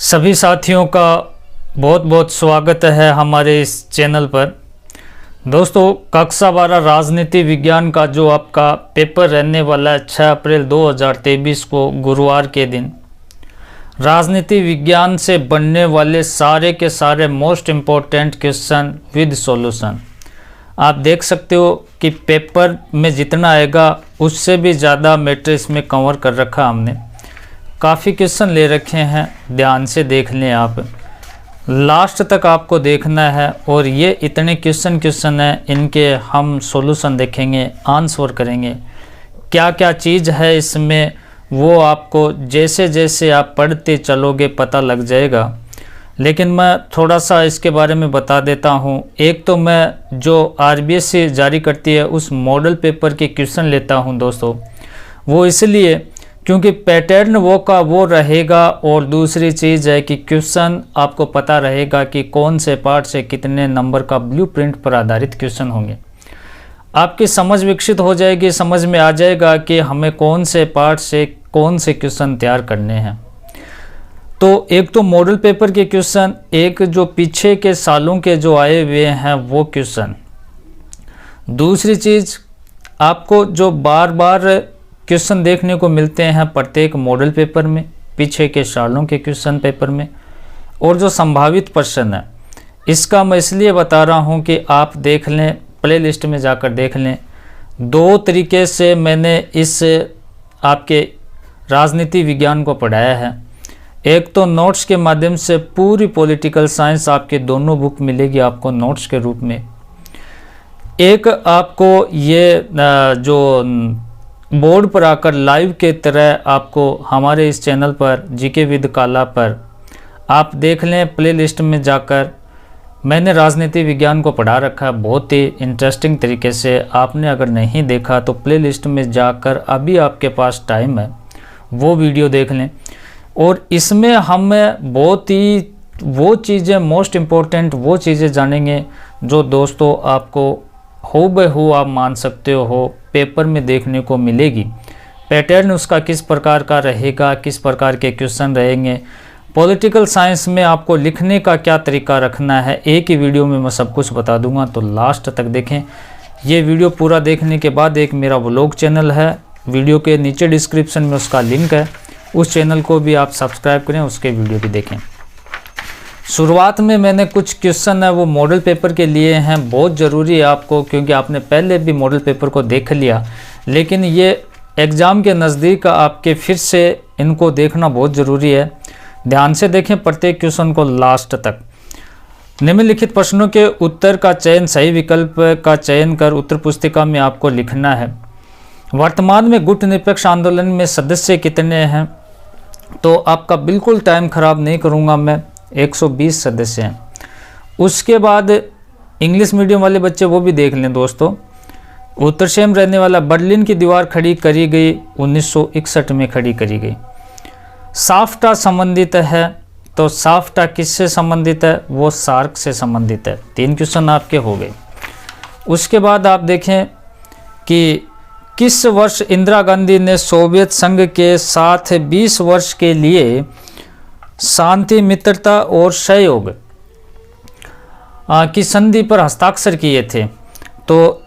सभी साथियों का बहुत बहुत स्वागत है हमारे इस चैनल पर। दोस्तों, कक्षा 12 राजनीति विज्ञान का जो आपका पेपर रहने वाला है 6 अप्रैल 2023 को गुरुवार के दिन, राजनीति विज्ञान से बनने वाले सारे के सारे most important question with solution आप देख सकते हो कि पेपर में जितना आएगा उससे भी ज़्यादा मैटर इसमें कवर कर रखा हमने। काफ़ी क्वेश्चन ले रखे हैं, ध्यान से देख लें आप, लास्ट तक आपको देखना है। और ये इतने क्वेश्चन हैं, इनके हम सॉल्यूशन देखेंगे, आंसर करेंगे। क्या क्या चीज़ है इसमें वो आपको जैसे जैसे आप पढ़ते चलोगे पता लग जाएगा। लेकिन मैं थोड़ा सा इसके बारे में बता देता हूँ। एक तो मैं जो RBSC जारी करती है उस मॉडल पेपर के क्वेश्चन लेता हूँ दोस्तों, वो इसलिए क्योंकि पैटर्न वो का वो रहेगा, और दूसरी चीज़ है कि क्वेश्चन आपको पता रहेगा कि कौन से पार्ट से कितने नंबर का ब्लूप्रिंट पर आधारित क्वेश्चन होंगे। आपकी समझ विकसित हो जाएगी, समझ में आ जाएगा कि हमें कौन से पार्ट से कौन से क्वेश्चन तैयार करने हैं। तो एक तो मॉडल पेपर के क्वेश्चन, एक जो पीछे के सालों के जो आए हुए हैं वो क्वेश्चन। दूसरी चीज़, आपको जो बार बार क्वेश्चन देखने को मिलते हैं प्रत्येक मॉडल पेपर में, पीछे के सालों के क्वेश्चन पेपर में, और जो संभावित प्रश्न है इसका मैं इसलिए बता रहा हूं कि आप देख लें, प्लेलिस्ट में जाकर देख लें। दो तरीके से मैंने इस आपके राजनीति विज्ञान को पढ़ाया है। एक तो नोट्स के माध्यम से पूरी पॉलिटिकल साइंस आपके दोनों बुक मिलेगी आपको नोट्स के रूप में। एक आपको ये जो बोर्ड पर आकर लाइव के तरह आपको हमारे इस चैनल पर जीके विद काला पर आप देख लें, प्लेलिस्ट में जाकर मैंने राजनीति विज्ञान को पढ़ा रखा है बहुत ही इंटरेस्टिंग तरीके से। आपने अगर नहीं देखा तो प्लेलिस्ट में जाकर अभी आपके पास टाइम है वो वीडियो देख लें। और इसमें हम बहुत ही वो चीज़ें मोस्ट इम्पोर्टेंट वो चीज़ें जानेंगे जो दोस्तों आपको हूबहू आप मान सकते हो पेपर में देखने को मिलेगी। पैटर्न उसका किस प्रकार का रहेगा, किस प्रकार के क्वेश्चन रहेंगे, पॉलिटिकल साइंस में आपको लिखने का क्या तरीका रखना है, एक ही वीडियो में मैं सब कुछ बता दूंगा। तो लास्ट तक देखें। ये वीडियो पूरा देखने के बाद एक मेरा व्लॉग चैनल है, वीडियो के नीचे डिस्क्रिप्शन में उसका लिंक है, उस चैनल को भी आप सब्सक्राइब करें, उसके वीडियो भी देखें। शुरुआत में मैंने कुछ क्वेश्चन है वो मॉडल पेपर के लिए हैं, बहुत ज़रूरी है आपको, क्योंकि आपने पहले भी मॉडल पेपर को देख लिया, लेकिन ये एग्ज़ाम के नज़दीक आपके फिर से इनको देखना बहुत ज़रूरी है। ध्यान से देखें प्रत्येक क्वेश्चन को लास्ट तक। निम्नलिखित प्रश्नों के उत्तर का चयन, सही विकल्प का चयन कर उत्तर पुस्तिका में आपको लिखना है। वर्तमान में गुट निरपेक्ष आंदोलन में सदस्य कितने हैं? तो आपका बिल्कुल टाइम खराब नहीं करूँगा मैं, 120 सदस्य हैं। उसके बाद इंग्लिश मीडियम वाले बच्चे वो भी देख लें दोस्तों। उत्तरसेम रहने वाला, बर्लिन की दीवार खड़ी करी गई 1961 में खड़ी करी गई। साफ्टा संबंधित है, तो साफ्टा किससे संबंधित है? वो सार्क से संबंधित है। 3 क्वेश्चन आपके हो गए। उसके बाद आप देखें कि किस वर्ष इंदिरा गांधी ने सोवियत संघ के साथ 20 वर्ष के लिए शांति, मित्रता और सहयोग की संधि पर हस्ताक्षर किए थे? तो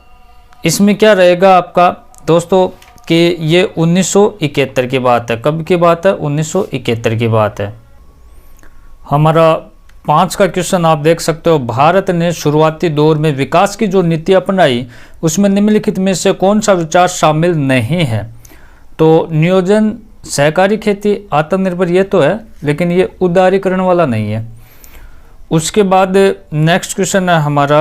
इसमें क्या रहेगा आपका दोस्तों कि ये 1971 की बात है। कब की बात है? 1971 की बात है। हमारा 5 का क्वेश्चन आप देख सकते हो। भारत ने शुरुआती दौर में विकास की जो नीति अपनाई उसमें निम्नलिखित में से कौन सा विचार शामिल नहीं है? तो नियोजन, सहकारी खेती, आत्मनिर्भर ये तो है, लेकिन ये उदारीकरण वाला नहीं है। उसके बाद नेक्स्ट क्वेश्चन है हमारा,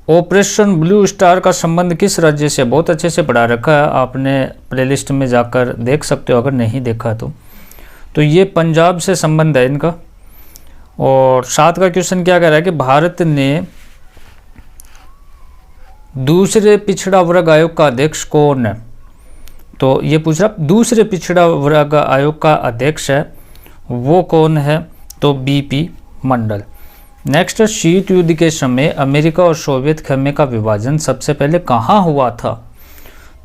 ऑपरेशन ब्लू स्टार का संबंध किस राज्य से? बहुत अच्छे से पढ़ा रखा है आपने, प्लेलिस्ट में जाकर देख सकते हो अगर नहीं देखा तो ये पंजाब से संबंध है इनका। और 7 का क्वेश्चन क्या कह रहा है कि भारत ने दूसरे पिछड़ा वर्ग आयोग का अध्यक्ष कौन है? तो ये पूछ रहा दूसरे पिछड़ा वर्ग आयोग का अध्यक्ष है वो कौन है? तो BP मंडल। नेक्स्ट, शीत युद्ध के समय अमेरिका और सोवियत खेमे का विभाजन सबसे पहले कहाँ हुआ था?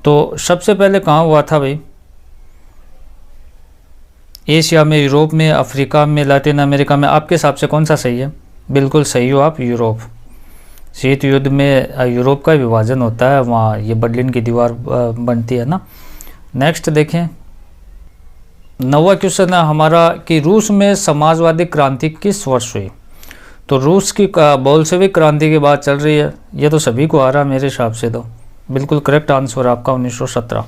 तो सबसे पहले कहाँ हुआ था भाई? एशिया में, यूरोप में, अफ्रीका में, लातिन अमेरिका में, आपके हिसाब से कौन सा सही है? बिल्कुल सही हो आप, यूरोप। शीत युद्ध में यूरोप का विभाजन होता है, वहाँ ये बर्लिन की दीवार बनती है ना। नेक्स्ट देखें, 9वां क्वेश्चन है हमारा कि रूस में समाजवादी क्रांति किस वर्ष हुई? तो रूस की बोल्शेविक क्रांति की बात चल रही है, ये तो सभी को आ रहा है मेरे हिसाब से। तो बिल्कुल करेक्ट आंसर आपका 1917।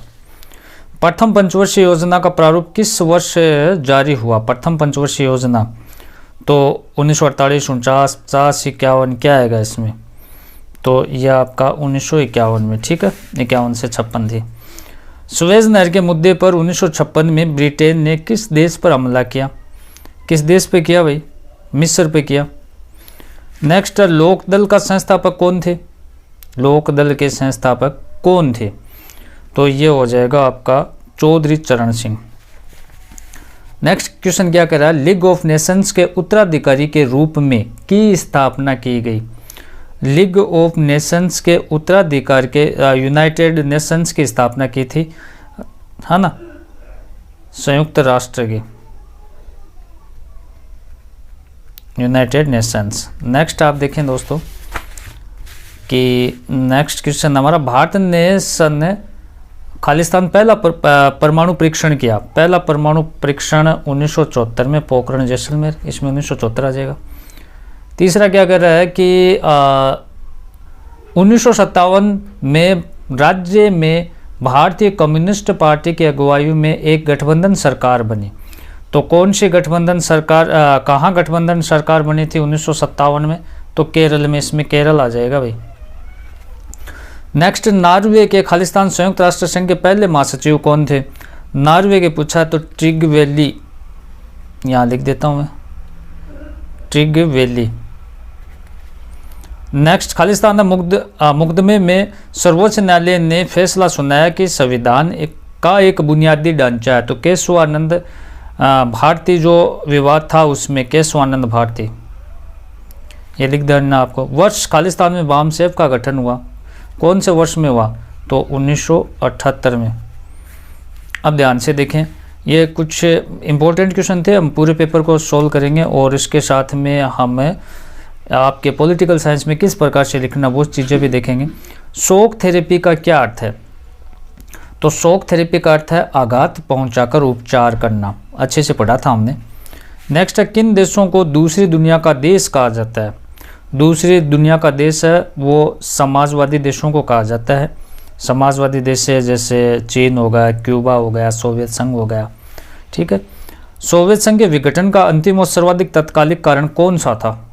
प्रथम पंचवर्षीय योजना का प्रारूप किस वर्ष जारी हुआ? प्रथम पंचवर्षीय योजना तो 1948, 49, 50, 51 क्या आएगा इसमें? तो यह आपका 1951 में, ठीक है, 51 से 56 थी। सुएज नहर के मुद्दे पर 1956 में ब्रिटेन ने किस देश पर हमला किया? किस देश पे किया भाई? मिस्र पे किया। नेक्स्ट, लोकदल का संस्थापक कौन थे? लोकदल के संस्थापक कौन थे? तो ये हो जाएगा आपका चौधरी चरण सिंह। नेक्स्ट क्वेश्चन क्या कह रहा है? लीग ऑफ नेशंस के उत्तराधिकारी के रूप में की स्थापना की गई। लीग ऑफ नेशंस के उत्तराधिकार के यूनाइटेड नेशंस की स्थापना की थी, है ना, संयुक्त राष्ट्र की, यूनाइटेड नेशंस। नेक्स्ट आप देखें दोस्तों कि नेक्स्ट क्वेश्चन हमारा, भारत ने सन खालिस्तान पहला परमाणु परीक्षण किया। पहला परमाणु परीक्षण 1974 में, पोखरण जैसलमेर, इसमें 1974 आ जाएगा। तीसरा क्या कर रहा है कि 1957 में राज्य में भारतीय कम्युनिस्ट पार्टी की अगुवाई में एक गठबंधन सरकार बनी। तो कौन सी गठबंधन सरकार, कहाँ गठबंधन सरकार बनी थी 1957 में? तो केरल में, इसमें केरल आ जाएगा भाई। नेक्स्ट, नॉर्वे के खालिस्तान संयुक्त राष्ट्र संघ के पहले महासचिव कौन थे? नॉर्वे के पूछा तो ट्रिगवेली, यहाँ लिख देता हूँ मैं, ट्रिगवेली। नेक्स्ट, खालिस्तान मुकदमे में सर्वोच्च न्यायालय ने फैसला सुनाया कि संविधान का एक बुनियादी ढांचा है। तो केशवानंद भारती जो विवाद था उसमें केशवानंद भारती, ये लिख देना आपको। वर्ष खालिस्तान में बाम सेफ का गठन हुआ, कौन से वर्ष में हुआ? तो 1978 में। अब ध्यान से देखें, ये कुछ इंपॉर्टेंट क्वेश्चन थे, हम पूरे पेपर को सोल्व करेंगे और इसके साथ में हम आपके पॉलिटिकल साइंस में किस प्रकार से लिखना वो चीज़ें भी देखेंगे। शॉक थेरेपी का क्या अर्थ है? तो शॉक थेरेपी का अर्थ है आघात पहुंचाकर उपचार करना, अच्छे से पढ़ा था हमने। नेक्स्ट है, किन देशों को दूसरी दुनिया का देश कहा जाता है? दूसरी दुनिया का देश है वो समाजवादी देशों को कहा जाता है। समाजवादी देश है जैसे चीन हो गया, क्यूबा हो गया, सोवियत संघ हो गया, ठीक है। सोवियत संघ के विघटन का अंतिम और सर्वाधिक तत्कालिक कारण कौन सा था?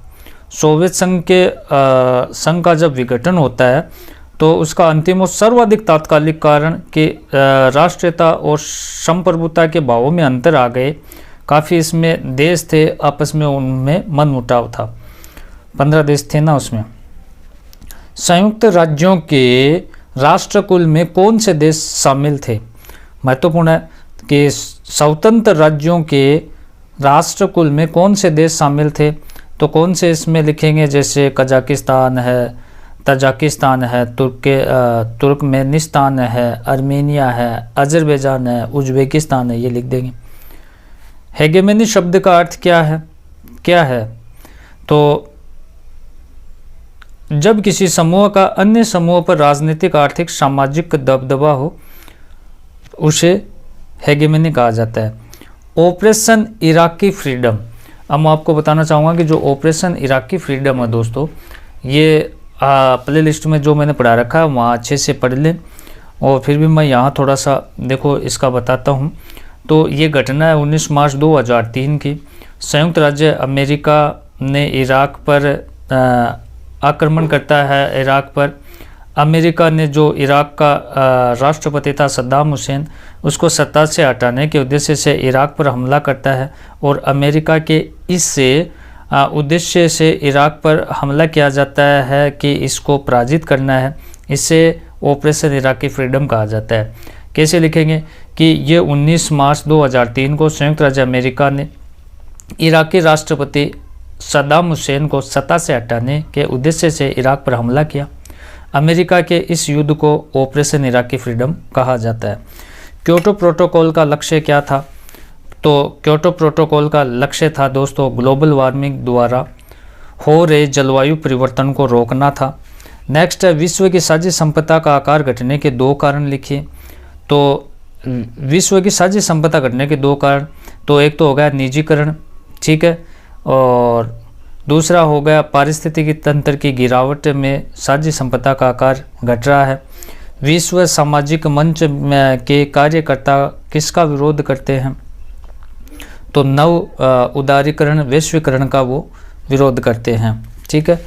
सोवियत संघ का जब विघटन होता है तो उसका अंतिम और सर्वाधिक तात्कालिक कारण कि राष्ट्रीयता और संप्रभुता के भावों में अंतर आ गए। काफ़ी इसमें देश थे आपस में, उनमें मनमुटाव था, 15 देश थे ना उसमें। संयुक्त राज्यों के राष्ट्रकुल में कौन से देश शामिल थे? महत्वपूर्ण है कि स्वतंत्र राज्यों के राष्ट्रकुल में कौन से देश शामिल थे। तो कौन से इसमें लिखेंगे, जैसे कजाकिस्तान है, तजाकिस्तान है, तुर्कमेनिस्तान है, आर्मेनिया है, अजरबैजान है, उज्बेकिस्तान है, ये लिख देंगे। हेगेमनी शब्द का अर्थ क्या है? तो जब किसी समूह का अन्य समूह पर राजनीतिक, आर्थिक, सामाजिक दबदबा हो उसे हेगेमनी कहा जाता है। ऑपरेशन इराकी फ्रीडम, अब मैं आपको बताना चाहूँगा कि जो ऑपरेशन इराकी फ्रीडम है दोस्तों, ये प्ले लिस्ट में जो मैंने पढ़ा रखा है वहाँ अच्छे से पढ़ लें। और फिर भी मैं यहाँ थोड़ा सा देखो इसका बताता हूँ। तो ये घटना है 19 मार्च 2003 की। संयुक्त राज्य अमेरिका ने इराक पर आक्रमण करता है। इराक पर अमेरिका ने जो इराक का राष्ट्रपति था सद्दाम हुसैन, उसको सत्ता से हटाने के उद्देश्य से इराक पर हमला करता है। और अमेरिका के इस उद्देश्य से इराक पर हमला किया जाता है कि इसको पराजित करना है। इसे ऑपरेशन इराकी फ्रीडम कहा जाता है। कैसे लिखेंगे कि ये 19 मार्च 2003 को संयुक्त राज्य अमेरिका ने इराकी राष्ट्रपति सद्दाम हुसैन को सत्ता से हटाने के उद्देश्य से इराक पर हमला किया। अमेरिका के इस युद्ध को ऑपरेशन इराकी फ्रीडम कहा जाता है। क्योटो प्रोटोकॉल का लक्ष्य क्या था? तो क्योटो प्रोटोकॉल का लक्ष्य था दोस्तों ग्लोबल वार्मिंग द्वारा हो रहे जलवायु परिवर्तन को रोकना था। नेक्स्ट है विश्व की साझी संपदा का आकार घटने के 2 कारण लिखिए। तो विश्व की साझी संपदा घटने के 2 कारण, तो एक तो हो गया निजीकरण, ठीक है, और दूसरा हो गया पारिस्थितिकी तंत्र की गिरावट में साझी संपदा का आकार घट रहा है। विश्व सामाजिक मंच के कार्यकर्ता किसका विरोध करते हैं? तो नव उदारीकरण वैश्वीकरण का वो विरोध करते हैं, ठीक है।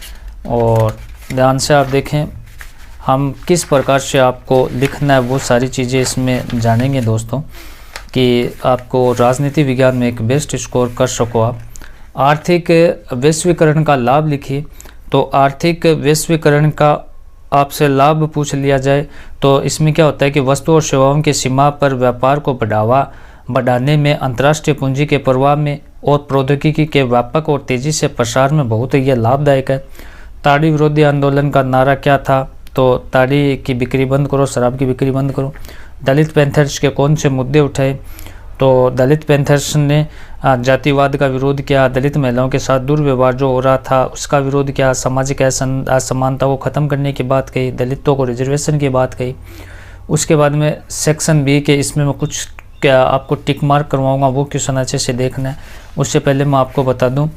और ध्यान से आप देखें, हम किस प्रकार से आपको लिखना है वो सारी चीज़ें इसमें जानेंगे दोस्तों, कि आपको राजनीति विज्ञान में एक बेस्ट स्कोर कर सको आप। आर्थिक वैश्वीकरण का लाभ लिखिए। तो आर्थिक वैश्वीकरण का आपसे लाभ पूछ लिया जाए तो इसमें क्या होता है कि वस्तु और सेवाओं की सीमा पर व्यापार को बढ़ाने में, अंतर्राष्ट्रीय पूंजी के प्रवाह में और प्रौद्योगिकी के व्यापक और तेजी से प्रसार में बहुत यह लाभदायक है। ताड़ी विरोधी आंदोलन का नारा क्या था? तो ताड़ी की बिक्री बंद करो, शराब की बिक्री बंद करो। दलित पैंथर्स के कौन से मुद्दे उठाए? तो दलित पैंथर्स ने जातिवाद का विरोध किया, दलित महिलाओं के साथ दुर्व्यवहार जो हो रहा था उसका विरोध किया, सामाजिक असमानता को ख़त्म करने की बात कही, दलितों को रिजर्वेशन की बात कही। उसके बाद में सेक्शन बी के इसमें मैं कुछ क्या आपको टिक मार्क करवाऊंगा, वो क्वेश्चन अच्छे से देखना है। उससे पहले मैं आपको बता दूं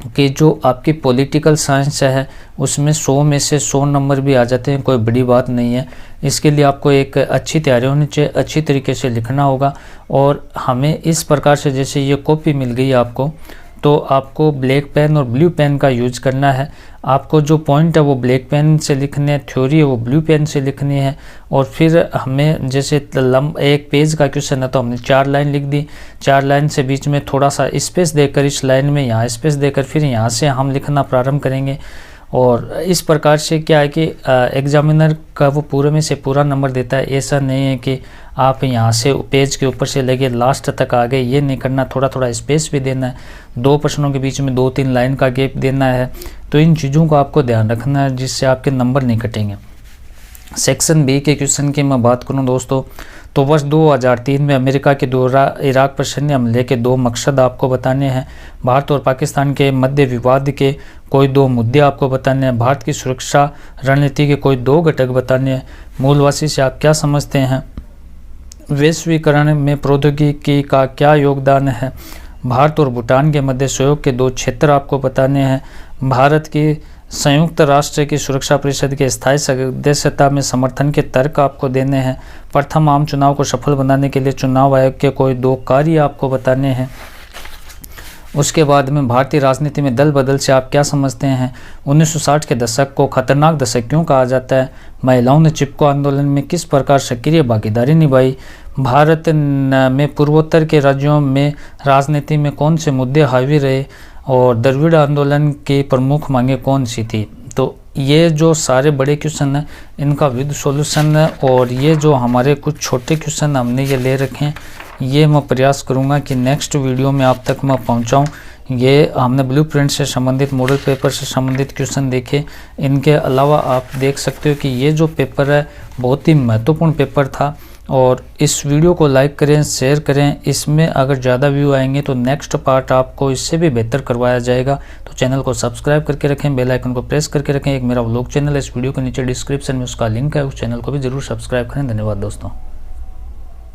कि जो आपकी पॉलिटिकल साइंस है उसमें 100 में से 100 नंबर भी आ जाते हैं, कोई बड़ी बात नहीं है। इसके लिए आपको एक अच्छी तैयारी होनी चाहिए, अच्छी तरीके से लिखना होगा। और हमें इस प्रकार से, जैसे ये कॉपी मिल गई आपको, तो आपको ब्लैक पेन और ब्लू पेन का यूज करना है। आपको जो पॉइंट है वो ब्लैक पेन से लिखने हैं, थ्योरी है वो ब्लू पेन से लिखनी है। और फिर हमें जैसे एक पेज का क्वेश्चन है तो हमने 4 लाइन लिख दी, 4 लाइन से बीच में थोड़ा सा स्पेस देकर, इस लाइन में यहाँ स्पेस देकर फिर यहाँ से हम लिखना प्रारंभ करेंगे। और इस प्रकार से क्या है कि एग्जामिनर का वो पूरे में से पूरा नंबर देता है। ऐसा नहीं है कि आप यहाँ से पेज के ऊपर से लेके लास्ट तक आ गए, ये नहीं करना, थोड़ा थोड़ा स्पेस भी देना है। 2 प्रश्नों के बीच में 2-3 लाइन का गैप देना है। तो इन चीज़ों को आपको ध्यान रखना है जिससे आपके नंबर नहीं कटेंगे। सेक्शन बी के क्वेश्चन की मैं बात करूं दोस्तों, तो वर्ष 2003 में अमेरिका के इराक पर सैन्य हमले के 2 मकसद आपको बताने हैं। भारत और पाकिस्तान के मध्य विवाद के कोई 2 मुद्दे आपको बताने हैं। भारत की सुरक्षा रणनीति के कोई 2 घटक बताने हैं। मूलवासी से आप क्या समझते हैं? वैश्वीकरण में प्रौद्योगिकी का क्या योगदान है? भारत और भूटान के मध्य सहयोग के 2 क्षेत्र आपको बताने हैं। भारत की संयुक्त राष्ट्र की सुरक्षा परिषद के स्थायी सदस्यता में समर्थन के तर्क आपको देने हैं। प्रथम आम चुनाव को सफल बनाने के लिए चुनाव आयोग के कोई 2 कार्य आपको बताने हैं। उसके बाद में भारतीय राजनीति में दल बदल से आप क्या समझते हैं? 1960 के दशक को खतरनाक दशक क्यों कहा जाता है? महिलाओं ने चिपको आंदोलन में किस प्रकार सक्रिय भागीदारी निभाई? भारत में पूर्वोत्तर के राज्यों में राजनीति में कौन से मुद्दे हावी रहे? और द्रविड़ आंदोलन की प्रमुख मांगे कौन सी थी? तो ये जो सारे बड़े क्वेश्चन हैं इनका विद सॉल्यूशन है, और ये जो हमारे कुछ छोटे क्वेश्चन हमने ये ले रखे हैं, ये मैं प्रयास करूँगा कि नेक्स्ट वीडियो में आप तक मैं पहुँचाऊँ। ये हमने ब्लूप्रिंट से संबंधित, मॉडल पेपर से संबंधित क्वेश्चन देखे। इनके अलावा आप देख सकते हो कि ये जो पेपर है बहुत ही महत्वपूर्ण पेपर था। और इस वीडियो को लाइक करें, शेयर करें। इसमें अगर ज़्यादा व्यू आएंगे तो नेक्स्ट पार्ट आपको इससे भी बेहतर करवाया जाएगा। तो चैनल को सब्सक्राइब करके रखें, बेल आइकन को प्रेस करके रखें। एक मेरा व्लॉग चैनल है, इस वीडियो के नीचे डिस्क्रिप्शन में उसका लिंक है, उस चैनल को भी जरूर सब्सक्राइब करें। धन्यवाद दोस्तों।